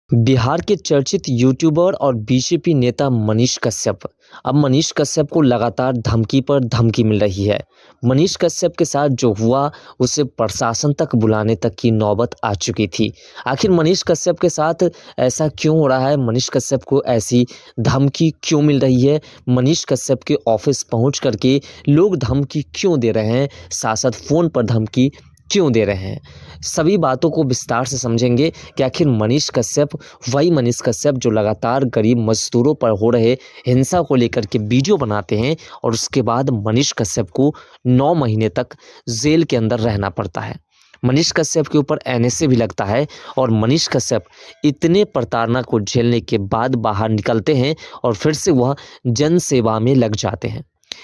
बिहार के चर्चित यूट्यूबर और बीजेपी नेता मनीष कश्यप। अब मनीष कश्यप को लगातार धमकी पर धमकी मिल रही है। मनीष कश्यप के साथ जो हुआ उसे प्रशासन तक बुलाने तक की नौबत आ चुकी थी। आखिर मनीष कश्यप के साथ ऐसा क्यों हो रहा है? मनीष कश्यप को ऐसी धमकी क्यों मिल रही है? मनीष कश्यप के ऑफिस पहुंच करके लोग धमकी क्यों दे रहे हैं? सांसद फ़ोन पर धमकी क्यों दे रहे हैं? सभी बातों को विस्तार से समझेंगे कि आखिर मनीष कश्यप वही मनीष कश्यप जो लगातार गरीब मजदूरों पर हो रहे हिंसा को लेकर के वीडियो बनाते हैं और उसके बाद मनीष कश्यप को 9 महीने तक जेल के अंदर रहना पड़ता है। मनीष कश्यप के ऊपर एनएसए भी लगता है और मनीष कश्यप इतने प्रताड़ना को झेलने के बाद बाहर निकलते हैं और फिर से वह जन सेवा में लग जाते हैं।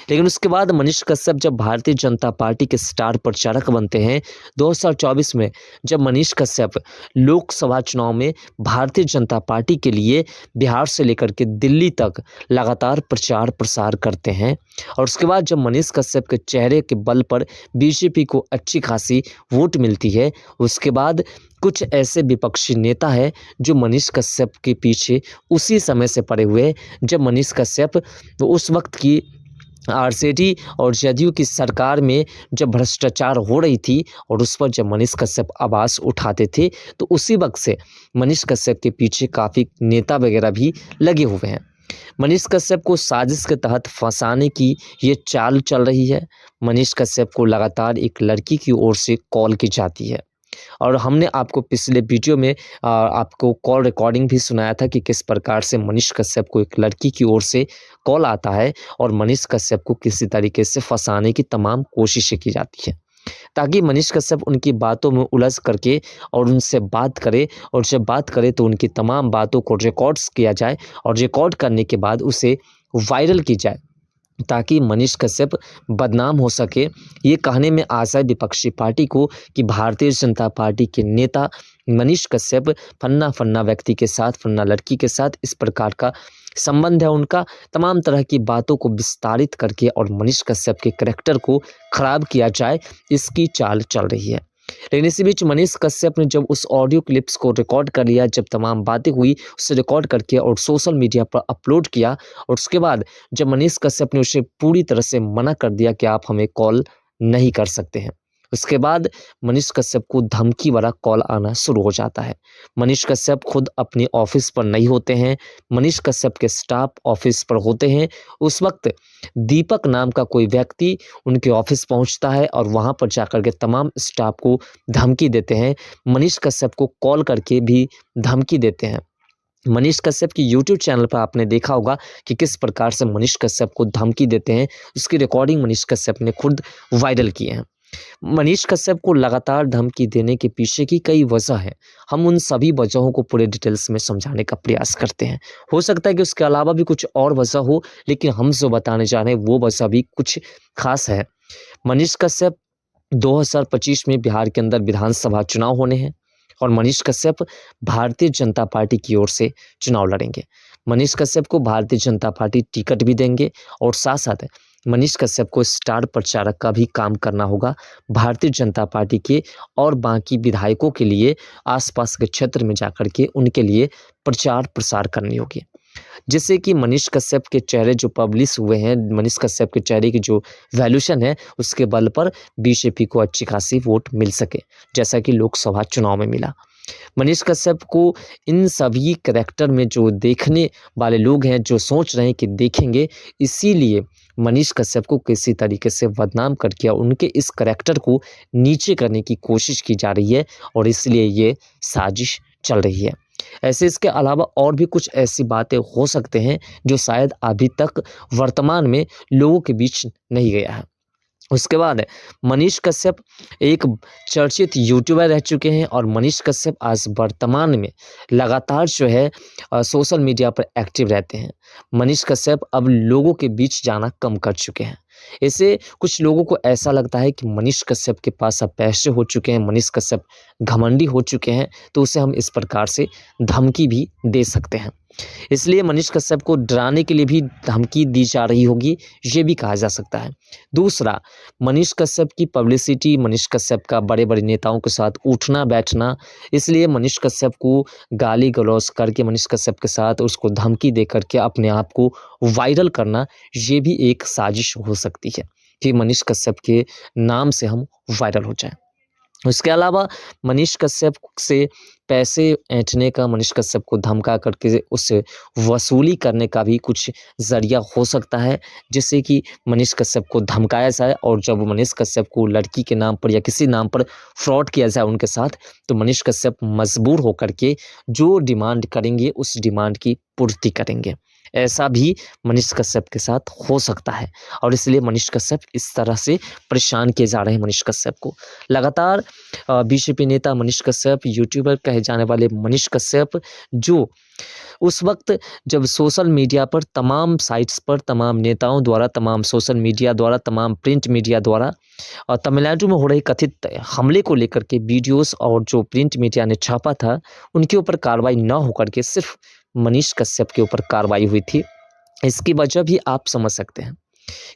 लेकिन उसके बाद मनीष कश्यप जब भारतीय जनता पार्टी के स्टार प्रचारक बनते हैं 2024 में, जब मनीष कश्यप लोकसभा चुनाव में भारतीय जनता पार्टी के लिए बिहार से लेकर के दिल्ली तक लगातार प्रचार प्रसार करते हैं और उसके बाद जब मनीष कश्यप के चेहरे के बल पर बीजेपी को अच्छी खासी वोट मिलती है, उसके बाद कुछ ऐसे विपक्षी नेता हैं जो मनीष कश्यप के पीछे उसी समय से पड़े हुए हैं जब मनीष कश्यप उस वक्त की आरजेडी और जदयू की सरकार में जब भ्रष्टाचार हो रही थी और उस पर जब मनीष कश्यप आवाज़ उठाते थे, तो उसी वक्त से मनीष कश्यप के पीछे काफ़ी नेता वगैरह भी लगे हुए हैं। मनीष कश्यप को साजिश के तहत फंसाने की ये चाल चल रही है। मनीष कश्यप को लगातार एक लड़की की ओर से कॉल की जाती है और हमने आपको पिछले वीडियो में आपको कॉल रिकॉर्डिंग भी सुनाया था कि किस प्रकार से मनीष कश्यप को एक लड़की की ओर से कॉल आता है और मनीष कश्यप को किसी तरीके से फंसाने की तमाम कोशिशें की जाती है ताकि मनीष कश्यप उनकी बातों में उलझ करके और उनसे बात करे, और जब बात करे तो उनकी तमाम बातों को रिकॉर्ड्स किया जाए और रिकॉर्ड करने के बाद उसे वायरल की जाए ताकि मनीष कश्यप बदनाम हो सके। ये कहने में आशा है विपक्षी पार्टी को कि भारतीय जनता पार्टी के नेता मनीष कश्यप फन्ना फन्ना व्यक्ति के साथ, फन्ना लड़की के साथ इस प्रकार का संबंध है उनका। तमाम तरह की बातों को विस्तारित करके और मनीष कश्यप के करैक्टर को खराब किया जाए, इसकी चाल चल रही है। लेकिन इसी बीच मनीष कश्यप ने जब उस ऑडियो क्लिप्स को रिकॉर्ड कर लिया, जब तमाम बातें हुई उसे रिकॉर्ड करके और सोशल मीडिया पर अपलोड किया और उसके बाद जब मनीष कश्यप ने उसे पूरी तरह से मना कर दिया कि आप हमें कॉल नहीं कर सकते हैं, उसके बाद मनीष कश्यप को धमकी भरा कॉल आना शुरू हो जाता है। मनीष कश्यप खुद अपने ऑफिस पर नहीं होते हैं, मनीष कश्यप के स्टाफ ऑफिस पर होते हैं। उस वक्त दीपक नाम का कोई व्यक्ति उनके ऑफिस पहुंचता है और वहां पर जाकर के तमाम स्टाफ को धमकी देते हैं, मनीष कश्यप को कॉल करके भी धमकी देते हैं। मनीष कश्यप की यूट्यूब चैनल पर आपने देखा होगा कि किस प्रकार से मनीष कश्यप को धमकी देते हैं, उसकी रिकॉर्डिंग मनीष कश्यप ने खुद वायरल किए हैं। मनीष कश्यप को लगातार धमकी देने के पीछे की कई वजह है। हम उन सभी वजहों को पूरे डिटेल्स में समझाने का प्रयास करते हैं। हो सकता है कि उसके अलावा भी कुछ और वजह हो, लेकिन हम जो बताने जा रहे हैं वो वजह भी कुछ खास है। मनीष कश्यप 2025 में बिहार के अंदर विधानसभा चुनाव होने हैं और मनीष कश्यप भारतीय जनता पार्टी की ओर से चुनाव लड़ेंगे। मनीष कश्यप को भारतीय जनता पार्टी टिकट भी देंगे और साथ साथ मनीष कश्यप को स्टार प्रचारक का भी काम करना होगा भारतीय जनता पार्टी के और बाकी विधायकों के लिए। आसपास के क्षेत्र में जाकर के उनके लिए प्रचार प्रसार करनी होगी, जिससे कि मनीष कश्यप के चेहरे जो पब्लिश हुए हैं, मनीष कश्यप के चेहरे की जो वैल्यूशन है उसके बल पर बीजेपी को अच्छी खासी वोट मिल सके, जैसा कि लोकसभा चुनाव में मिला। मनीष कश्यप को इन सभी करैक्टर में जो देखने वाले लोग हैं, जो सोच रहे हैं कि देखेंगे, इसीलिए मनीष कश्यप को किसी तरीके से बदनाम करके उनके इस करैक्टर को नीचे करने की कोशिश की जा रही है और इसलिए ये साजिश चल रही है। ऐसे इसके अलावा और भी कुछ ऐसी बातें हो सकते हैं जो शायद अभी तक वर्तमान में लोगों के बीच नहीं गया है। उसके बाद मनीष कश्यप एक चर्चित यूट्यूबर रह चुके हैं और मनीष कश्यप आज वर्तमान में लगातार जो है सोशल मीडिया पर एक्टिव रहते हैं। मनीष कश्यप अब लोगों के बीच जाना कम कर चुके हैं। इससे कुछ लोगों को ऐसा लगता है कि मनीष कश्यप के पास अब पैसे हो चुके हैं, मनीष कश्यप घमंडी हो चुके हैं, तो उसे हम इस प्रकार से धमकी भी दे सकते हैं। इसलिए मनीष कश्यप को डराने के लिए भी धमकी दी जा रही होगी, ये भी कहा जा सकता है। दूसरा, मनीष कश्यप की पब्लिसिटी, मनीष कश्यप का बड़े-बड़े नेताओं के साथ उठना-बैठना, इसलिए मनीष कश्यप को गाली-गलौज करके, मनीष कश्यप के साथ उसको धमकी दे कर के अपने आप को वायरल करना, ये भी एक साजिश हो सकती है कि मनीष कश्यप के नाम से हम वायरल हो जाएँ। इसके अलावा मनीष कश्यप से पैसे ऐंठने का, मनीष कश्यप को धमका करके उससे वसूली करने का भी कुछ ज़रिया हो सकता है, जिससे कि मनीष कश्यप को धमकाया जाए और जब मनीष कश्यप को लड़की के नाम पर या किसी नाम पर फ्रॉड किया जाए उनके साथ, तो मनीष कश्यप मजबूर होकर के जो डिमांड करेंगे उस डिमांड की पूर्ति करेंगे। ऐसा भी मनीष कश्यप के साथ हो सकता है और इसलिए मनीष कश्यप इस तरह से परेशान किए जा रहे हैं मनीष कश्यप को। लगातार बीजेपी नेता मनीष कश्यप, यूट्यूबर कहे जाने वाले मनीष कश्यप, जो उस वक्त जब सोशल मीडिया पर तमाम साइट्स पर तमाम नेताओं द्वारा, तमाम सोशल मीडिया द्वारा, तमाम प्रिंट मीडिया द्वारा तमिलनाडु में हो रहे कथित हमले को लेकर के वीडियोस और जो प्रिंट मीडिया ने छापा था, उनके ऊपर कार्रवाई न होकर के सिर्फ मनीष कश्यप के ऊपर कार्रवाई हुई थी। इसकी वजह भी आप समझ सकते हैं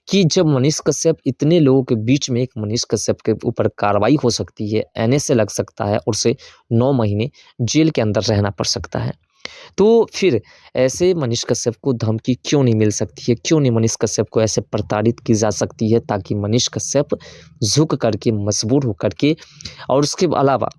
कि जब मनीष कश्यप, इतने लोगों के बीच में एक मनीष कश्यप के ऊपर कार्रवाई हो सकती है, एनए लग सकता है और उसे 9 महीने जेल के अंदर रहना पड़ सकता है। तो फिर ऐसे मनीष कश्यप को धमकी क्यों नहीं मिल सकती है? क्यों नहीं मनीष कश्यप को ऐसे प्रताड़ित की जा सकती है, ताकि मनीष कश्यप झुक करके, मजबूर होकर के, और उसके अलावा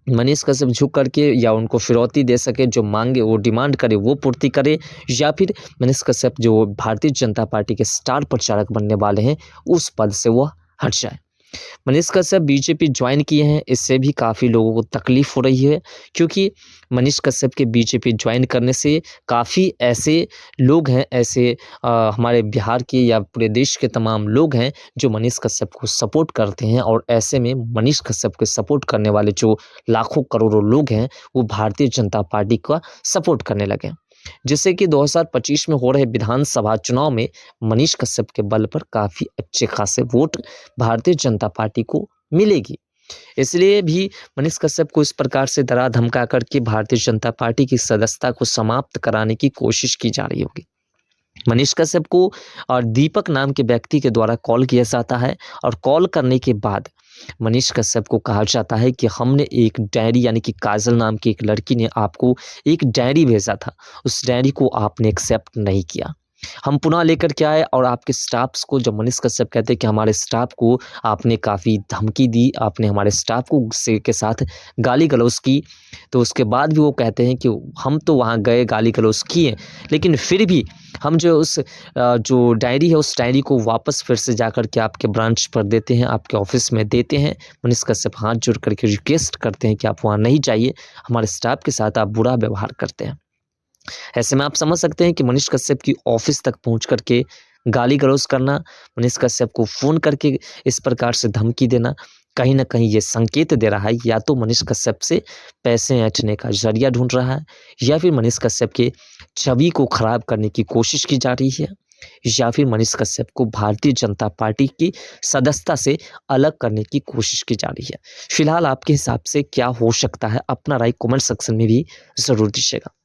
मनीष कश्यप झुक करके या उनको फिरौती दे सके, जो मांगे वो डिमांड करे वो पूर्ति करे, या फिर मनीष कश्यप जो भारतीय जनता पार्टी के स्टार प्रचारक बनने वाले हैं उस पद से वह हट जाए। मनीष कश्यप बीजेपी ज्वाइन किए हैं, इससे भी काफ़ी लोगों को तकलीफ हो रही है, क्योंकि मनीष कश्यप के बीजेपी ज्वाइन करने से काफ़ी ऐसे लोग हैं, ऐसे हमारे बिहार के या पूरे देश के तमाम लोग हैं जो मनीष कश्यप को सपोर्ट करते हैं, और ऐसे में मनीष कश्यप के सपोर्ट करने वाले जो लाखों करोड़ों लोग हैं वो भारतीय जनता पार्टी का सपोर्ट करने लगे, जिससे कि 2025 में हो रहे विधानसभा चुनाव में मनीष कश्यप के बल पर काफ़ी अच्छे खासे वोट भारतीय जनता पार्टी को मिलेगी। इसलिए भी मनीष कश्यप को इस प्रकार से डरा धमका करके भारतीय जनता पार्टी की सदस्यता को समाप्त कराने की कोशिश की जा रही होगी। मनीष कश्यप को और दीपक नाम के व्यक्ति के द्वारा कॉल किया जाता है, और कॉल करने के बाद मनीष कश्यप को कहा जाता है कि हमने एक डायरी, यानी कि काजल नाम की एक लड़की ने आपको एक डायरी भेजा था, उस डायरी को आपने एक्सेप्ट नहीं किया, हम पुनः लेकर के आए, और आपके स्टाफ्स को, जब मनीष कश्यप कहते हैं कि हमारे स्टाफ को आपने काफ़ी धमकी दी, आपने हमारे स्टाफ को के साथ गाली गलौज की, तो उसके बाद भी वो कहते हैं कि हम तो वहाँ गए, गाली गलौज किए, लेकिन फिर भी हम जो उस जो डायरी है उस डायरी को वापस फिर से जाकर के आपके ब्रांच पर देते हैं, आपके ऑफिस में देते हैं। मनीष कश्यप हाथ जोड़ करके रिक्वेस्ट करते हैं कि आप वहाँ नहीं जाइए, हमारे स्टाफ के साथ आप बुरा व्यवहार करते हैं। ऐसे में आप समझ सकते हैं कि मनीष कश्यप की ऑफिस तक पहुंच करके गाली गलौज करना, मनीष कश्यप को फ़ोन करके इस प्रकार से धमकी देना, कहीं न कहीं ये संकेत दे रहा है या तो मनीष कश्यप से पैसे ऐंठने का ज़रिया ढूंढ रहा है, या फिर मनीष कश्यप के छवि को खराब करने की कोशिश की जा रही है, या फिर मनीष कश्यप को भारतीय जनता पार्टी की सदस्यता से अलग करने की कोशिश की जा रही है। फिलहाल आपके हिसाब से क्या हो सकता है? अपना राय कमेंट सेक्शन में भी ज़रूर दीजिएगा।